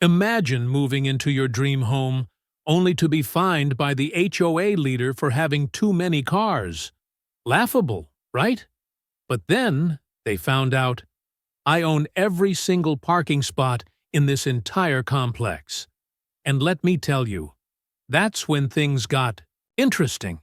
Imagine moving into your dream home only to be fined by the HOA leader for having too many cars. Laughable, right? But then they found out I own every single parking spot in this entire complex. And let me tell you, that's when things got interesting.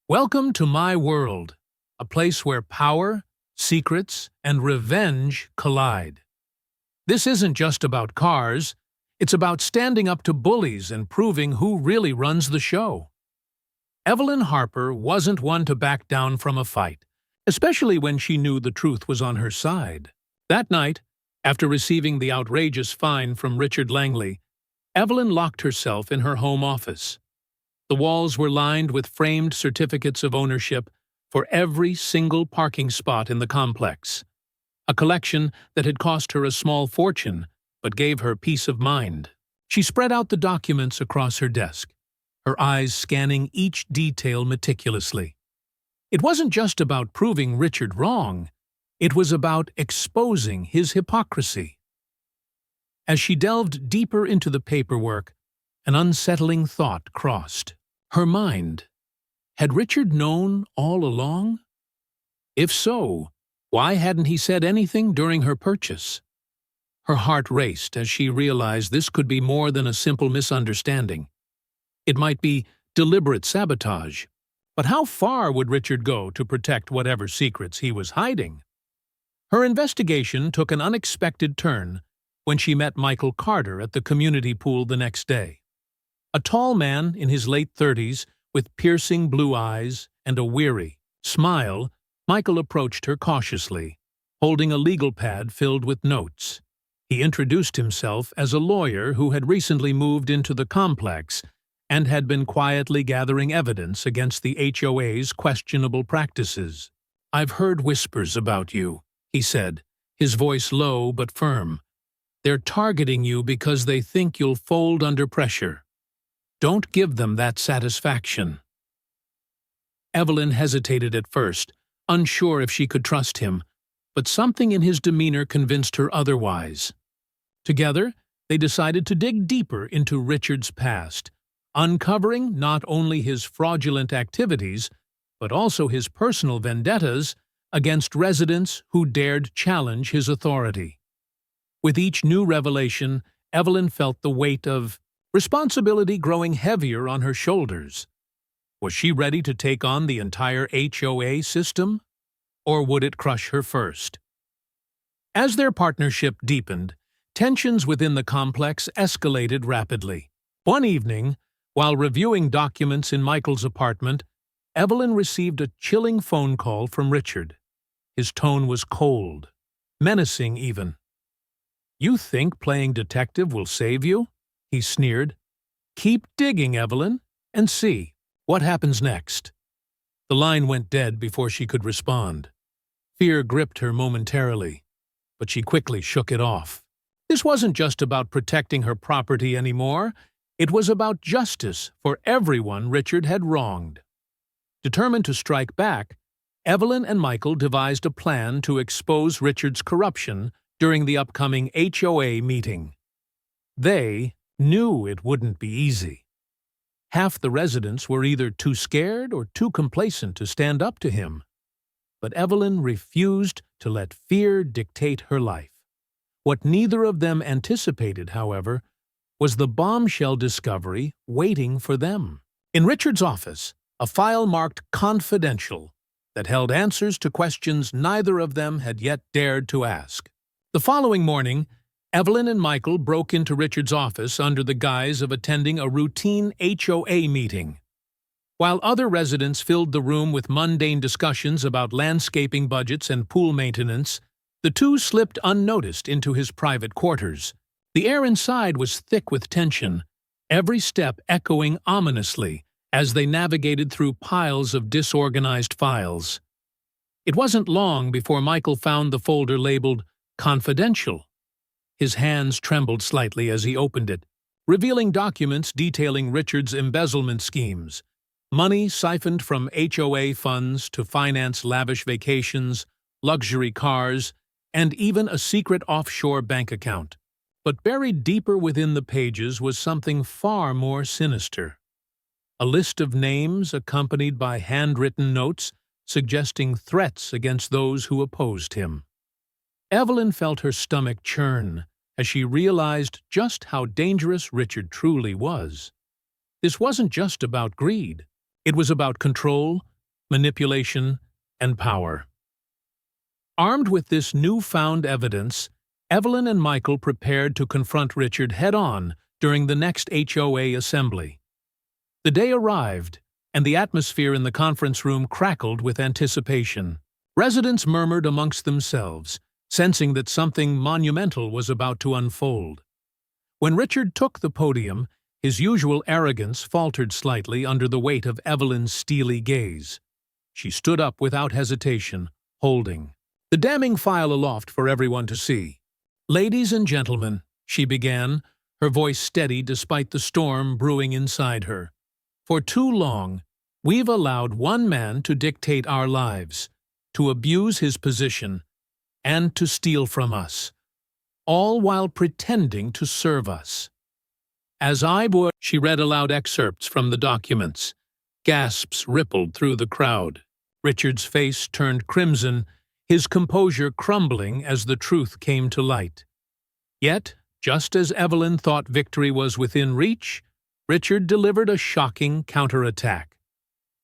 Welcome to my world, a place where power, secrets, and revenge collide. This isn't just about cars, it's about standing up to bullies and proving who really runs the show. Evelyn Harper wasn't one to back down from a fight, especially when she knew the truth was on her side. That night, after receiving the outrageous fine from Richard Langley, Evelyn locked herself in her home office. The walls were lined with framed certificates of ownership for every single parking spot in the complex, a collection that had cost her a small fortune but gave her peace of mind. She spread out the documents across her desk, her eyes scanning each detail meticulously. It wasn't just about proving Richard wrong, it was about exposing his hypocrisy. As she delved deeper into the paperwork, an unsettling thought crossed her mind. Had Richard known all along? If so, why hadn't he said anything during her purchase? Her heart raced as she realized this could be more than a simple misunderstanding. It might be deliberate sabotage. But how far would Richard go to protect whatever secrets he was hiding? Her investigation took an unexpected turn when she met Michael Carter at the community pool the next day. A tall man in his late 30s with piercing blue eyes and a weary smile, Michael approached her cautiously, holding a legal pad filled with notes. He introduced himself as a lawyer who had recently moved into the complex and had been quietly gathering evidence against the HOA's questionable practices. "I've heard whispers about you," he said, his voice low but firm. "They're targeting you because they think you'll fold under pressure. Don't give them that satisfaction." Evelyn hesitated at first, unsure if she could trust him, but something in his demeanor convinced her otherwise. Together, they decided to dig deeper into Richard's past, uncovering not only his fraudulent activities, but also his personal vendettas against residents who dared challenge his authority. With each new revelation, Evelyn felt the weight of responsibility growing heavier on her shoulders. Was she ready to take on the entire HOA system? Or would it crush her first? As their partnership deepened, tensions within the complex escalated rapidly. One evening, while reviewing documents in Michael's apartment, Evelyn received a chilling phone call from Richard. His tone was cold, menacing even. "You think playing detective will save you?" he sneered. "Keep digging, Evelyn, and see what happens next." The line went dead before she could respond. Fear gripped her momentarily, but she quickly shook it off. This wasn't just about protecting her property anymore. It was about justice for everyone Richard had wronged. Determined to strike back, Evelyn and Michael devised a plan to expose Richard's corruption during the upcoming HOA meeting. They knew it wouldn't be easy. Half the residents were either too scared or too complacent to stand up to him. But Evelyn refused to let fear dictate her life. What neither of them anticipated, however, was the bombshell discovery waiting for them. In Richard's office, a file marked "Confidential" that held answers to questions neither of them had yet dared to ask. The following morning, Evelyn and Michael broke into Richard's office under the guise of attending a routine HOA meeting. While other residents filled the room with mundane discussions about landscaping budgets and pool maintenance, the two slipped unnoticed into his private quarters. The air inside was thick with tension, every step echoing ominously as they navigated through piles of disorganized files. It wasn't long before Michael found the folder labeled "Confidential." His hands trembled slightly as he opened it, revealing documents detailing Richard's embezzlement schemes. Money siphoned from HOA funds to finance lavish vacations, luxury cars, and even a secret offshore bank account. But buried deeper within the pages was something far more sinister. A list of names accompanied by handwritten notes suggesting threats against those who opposed him. Evelyn felt her stomach churn as she realized just how dangerous Richard truly was. This wasn't just about greed. It was about control, manipulation, and power. Armed with this newfound evidence, Evelyn and Michael prepared to confront Richard head-on during the next HOA assembly. The day arrived, and the atmosphere in the conference room crackled with anticipation. Residents murmured amongst themselves, sensing that something monumental was about to unfold. When Richard took the podium, his usual arrogance faltered slightly under the weight of Evelyn's steely gaze. She stood up without hesitation, holding the damning file aloft for everyone to see. "Ladies and gentlemen," she began, her voice steady despite the storm brewing inside her. "For too long, we've allowed one man to dictate our lives, to abuse his position, and to steal from us, all while pretending to serve us. As I would," she read aloud excerpts from the documents. Gasps rippled through the crowd. Richard's face turned crimson, his composure crumbling as the truth came to light. Yet, just as Evelyn thought victory was within reach, Richard delivered a shocking counterattack.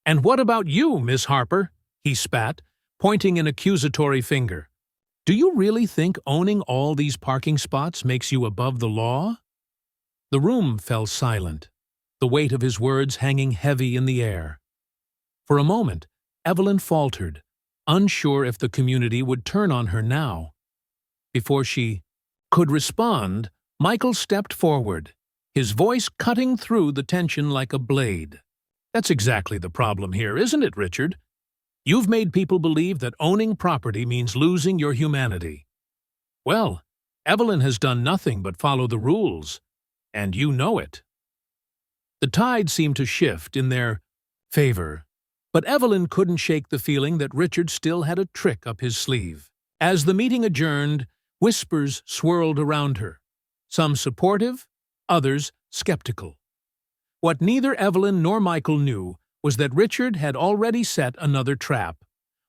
"And what about you, Miss Harper?" he spat, pointing an accusatory finger. "Do you really think owning all these parking spots makes you above the law?" The room fell silent, the weight of his words hanging heavy in the air. For a moment, Evelyn faltered, unsure if the community would turn on her now. Before she could respond, Michael stepped forward, his voice cutting through the tension like a blade. "That's exactly the problem here, isn't it, Richard? You've made people believe that owning property means losing your humanity. Well, Evelyn has done nothing but follow the rules, and you know it." The tide seemed to shift in their favor, but Evelyn couldn't shake the feeling that Richard still had a trick up his sleeve. As the meeting adjourned, whispers swirled around her, some supportive, others skeptical. What neither Evelyn nor Michael knew was that Richard had already set another trap,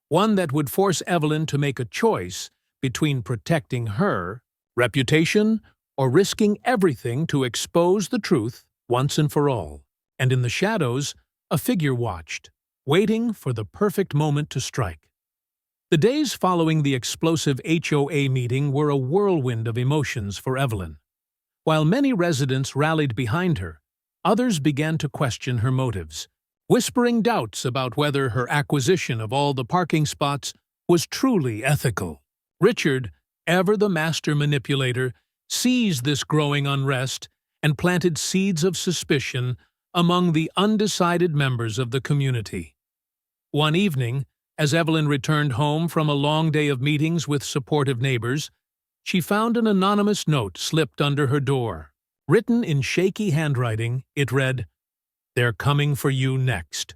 one that would force Evelyn to make a choice between protecting her reputation or risking everything to expose the truth once and for all. And in the shadows, a figure watched, waiting for the perfect moment to strike. The days following the explosive HOA meeting were a whirlwind of emotions for Evelyn. While many residents rallied behind her, others began to question her motives, whispering doubts about whether her acquisition of all the parking spots was truly ethical. Richard, ever the master manipulator, seized this growing unrest and planted seeds of suspicion among the undecided members of the community. One evening, as Evelyn returned home from a long day of meetings with supportive neighbors, she found an anonymous note slipped under her door. Written in shaky handwriting, it read, "They're coming for you next."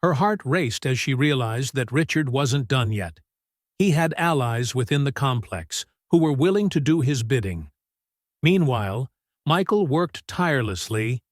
Her heart raced as she realized that Richard wasn't done yet. He had allies within the complex who were willing to do his bidding. Meanwhile, Michael worked tirelessly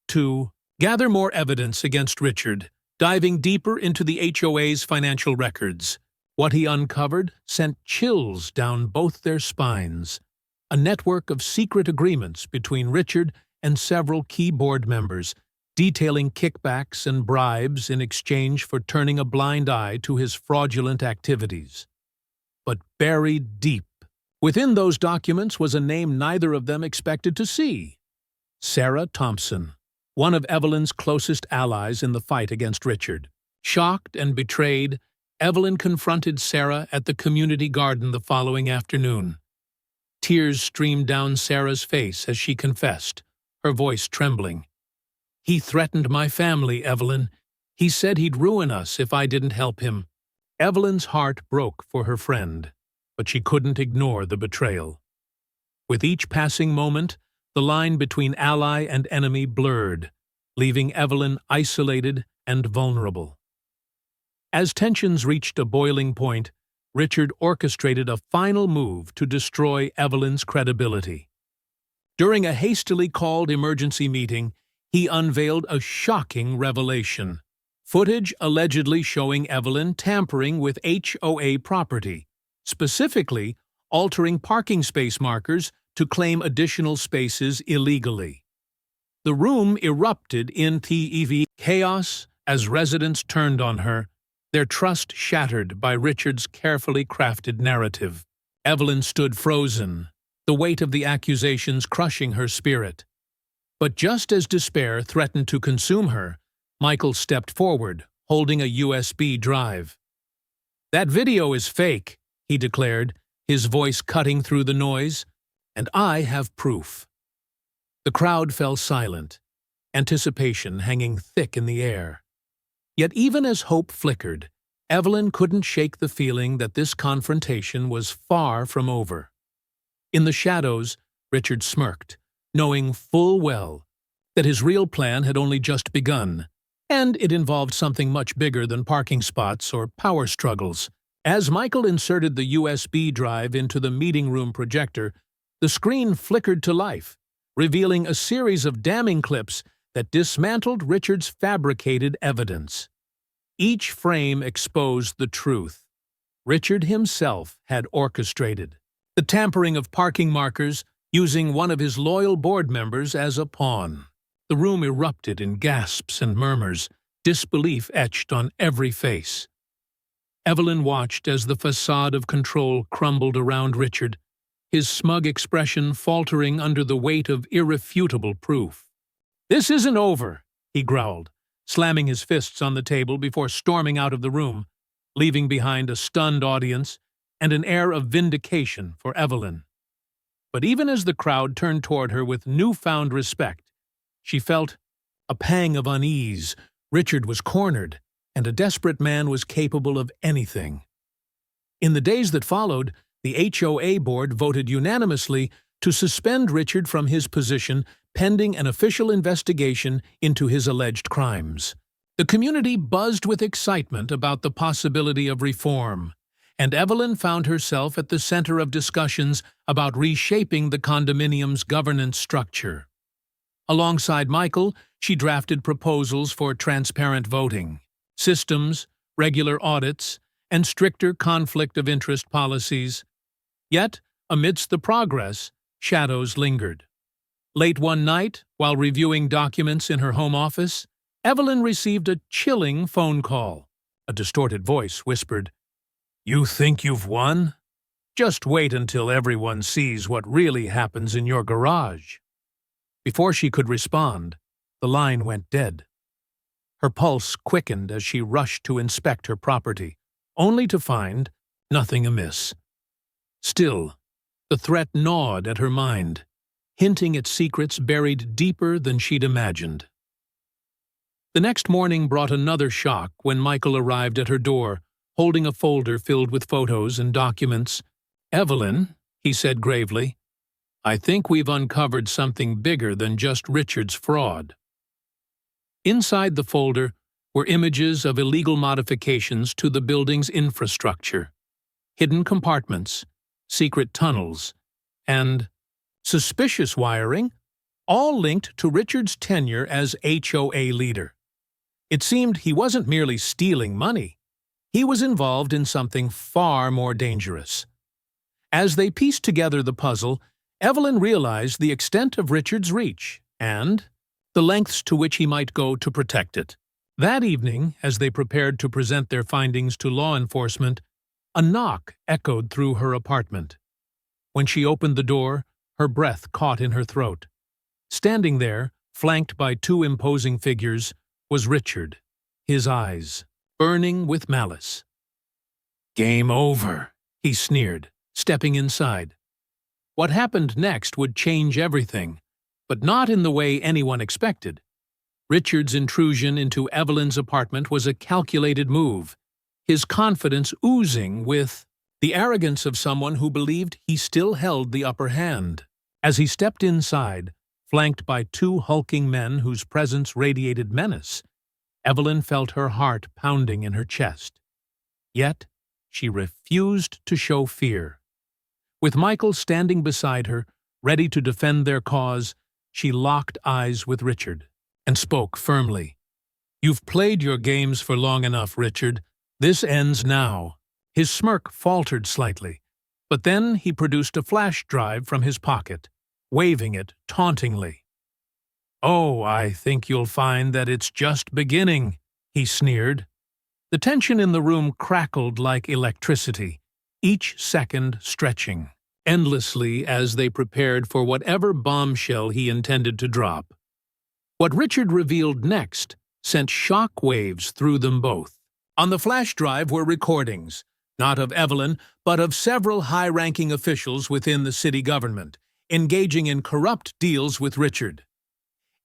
to gather more evidence against Richard, diving deeper into the HOA's financial records. What he uncovered sent chills down both their spines. A network of secret agreements between Richard and several key board members, detailing kickbacks and bribes in exchange for turning a blind eye to his fraudulent activities. But buried deep within those documents was a name neither of them expected to see: Sarah Thompson, one of Evelyn's closest allies in the fight against Richard. Shocked and betrayed, Evelyn confronted Sarah at the community garden the following afternoon. Tears streamed down Sarah's face as she confessed, her voice trembling. "He threatened my family, Evelyn. He said he'd ruin us if I didn't help him." Evelyn's heart broke for her friend, but she couldn't ignore the betrayal. With each passing moment, the line between ally and enemy blurred, leaving Evelyn isolated and vulnerable. As tensions reached a boiling point, Richard orchestrated a final move to destroy Evelyn's credibility. During a hastily called emergency meeting, he unveiled a shocking revelation. Footage allegedly showing Evelyn tampering with HOA property, specifically altering parking space markers to claim additional spaces illegally. The room erupted in TEV chaos as residents turned on her, their trust shattered by Richard's carefully crafted narrative. Evelyn stood frozen, the weight of the accusations crushing her spirit. But just as despair threatened to consume her, Michael stepped forward, holding a USB drive. "That video is fake," he declared, his voice cutting through the noise, "and I have proof." The crowd fell silent, anticipation hanging thick in the air. Yet even as hope flickered, Evelyn couldn't shake the feeling that this confrontation was far from over. In the shadows, Richard smirked, knowing full well that his real plan had only just begun, and it involved something much bigger than parking spots or power struggles. As Michael inserted the USB drive into the meeting room projector, the screen flickered to life, revealing a series of damning clips that dismantled Richard's fabricated evidence. Each frame exposed the truth. Richard himself had orchestrated the tampering of parking markers, using one of his loyal board members as a pawn. The room erupted in gasps and murmurs, disbelief etched on every face. Evelyn watched as the facade of control crumbled around Richard, his smug expression faltering under the weight of irrefutable proof. "This isn't over," he growled, slamming his fists on the table before storming out of the room, leaving behind a stunned audience and an air of vindication for Evelyn. But even as the crowd turned toward her with newfound respect, she felt a pang of unease. Richard was cornered, and a desperate man was capable of anything. In the days that followed, the HOA board voted unanimously to suspend Richard from his position pending an official investigation into his alleged crimes. The community buzzed with excitement about the possibility of reform, and Evelyn found herself at the center of discussions about reshaping the condominium's governance structure. Alongside Michael, she drafted proposals for transparent voting, systems, regular audits, and stricter conflict of interest policies. Yet, amidst the progress, shadows lingered. Late one night, while reviewing documents in her home office, Evelyn received a chilling phone call. A distorted voice whispered, "You think you've won? Just wait until everyone sees what really happens in your garage." Before she could respond, the line went dead. Her pulse quickened as she rushed to inspect her property, only to find nothing amiss. Still, the threat gnawed at her mind, hinting at secrets buried deeper than she'd imagined. The next morning brought another shock when Michael arrived at her door, holding a folder filled with photos and documents. "Evelyn," he said gravely, "I think we've uncovered something bigger than just Richard's fraud." Inside the folder were images of illegal modifications to the building's infrastructure, hidden compartments, secret tunnels, and suspicious wiring, all linked to Richard's tenure as HOA leader. It seemed he wasn't merely stealing money. He was involved in something far more dangerous. As they pieced together the puzzle, Evelyn realized the extent of Richard's reach and the lengths to which he might go to protect it. That evening, as they prepared to present their findings to law enforcement, a knock echoed through her apartment. When she opened the door, her breath caught in her throat. Standing there, flanked by two imposing figures, was Richard, his eyes burning with malice. "Game over," he sneered, stepping inside. What happened next would change everything, but not in the way anyone expected. Richard's intrusion into Evelyn's apartment was a calculated move, his confidence oozing with the arrogance of someone who believed he still held the upper hand. As he stepped inside, flanked by two hulking men whose presence radiated menace, Evelyn felt her heart pounding in her chest. Yet, she refused to show fear. With Michael standing beside her, ready to defend their cause, she locked eyes with Richard and spoke firmly. "You've played your games for long enough, Richard. This ends now." His smirk faltered slightly, but then he produced a flash drive from his pocket, waving it tauntingly. "Oh, I think you'll find that it's just beginning," he sneered. The tension in the room crackled like electricity, each second stretching endlessly as they prepared for whatever bombshell he intended to drop. What Richard revealed next sent shock waves through them both. On the flash drive were recordings, not of Evelyn, but of several high-ranking officials within the city government, engaging in corrupt deals with Richard.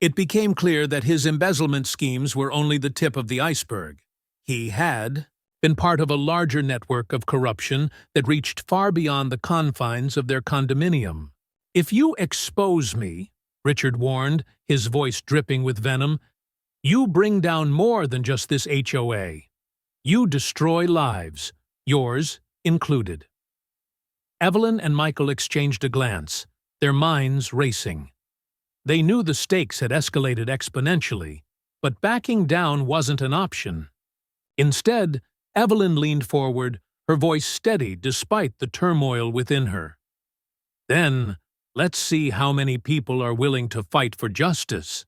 It became clear that his embezzlement schemes were only the tip of the iceberg. He had been part of a larger network of corruption that reached far beyond the confines of their condominium. "If you expose me," Richard warned, his voice dripping with venom, "you bring down more than just this HOA. You destroy lives, yours included." Evelyn and Michael exchanged a glance, their minds racing. They knew the stakes had escalated exponentially, but backing down wasn't an option. Instead, Evelyn leaned forward, her voice steady despite the turmoil within her. "Then, let's see how many people are willing to fight for justice."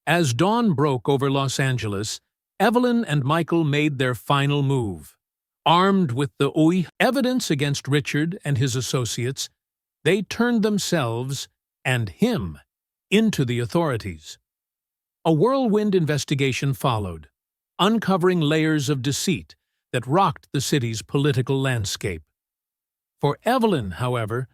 As dawn broke over Los Angeles, Evelyn and Michael made their final move. Armed with the evidence against Richard and his associates, they turned themselves and him into the authorities. A whirlwind investigation followed, uncovering layers of deceit that rocked the city's political landscape. For Evelyn, however,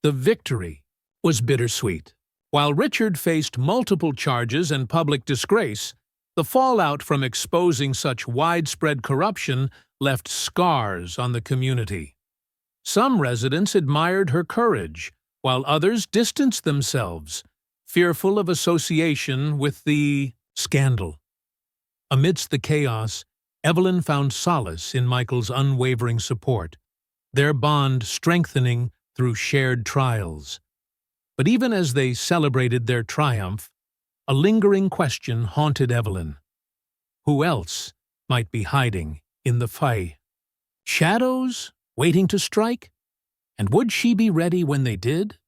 the victory was bittersweet. While Richard faced multiple charges and public disgrace, the fallout from exposing such widespread corruption left scars on the community. Some residents admired her courage, while others distanced themselves, fearful of association with the scandal. Amidst the chaos, Evelyn found solace in Michael's unwavering support, their bond strengthening through shared trials. But even as they celebrated their triumph, a lingering question haunted Evelyn. Who else might be hiding in the fight? Shadows waiting to strike? And would she be ready when they did?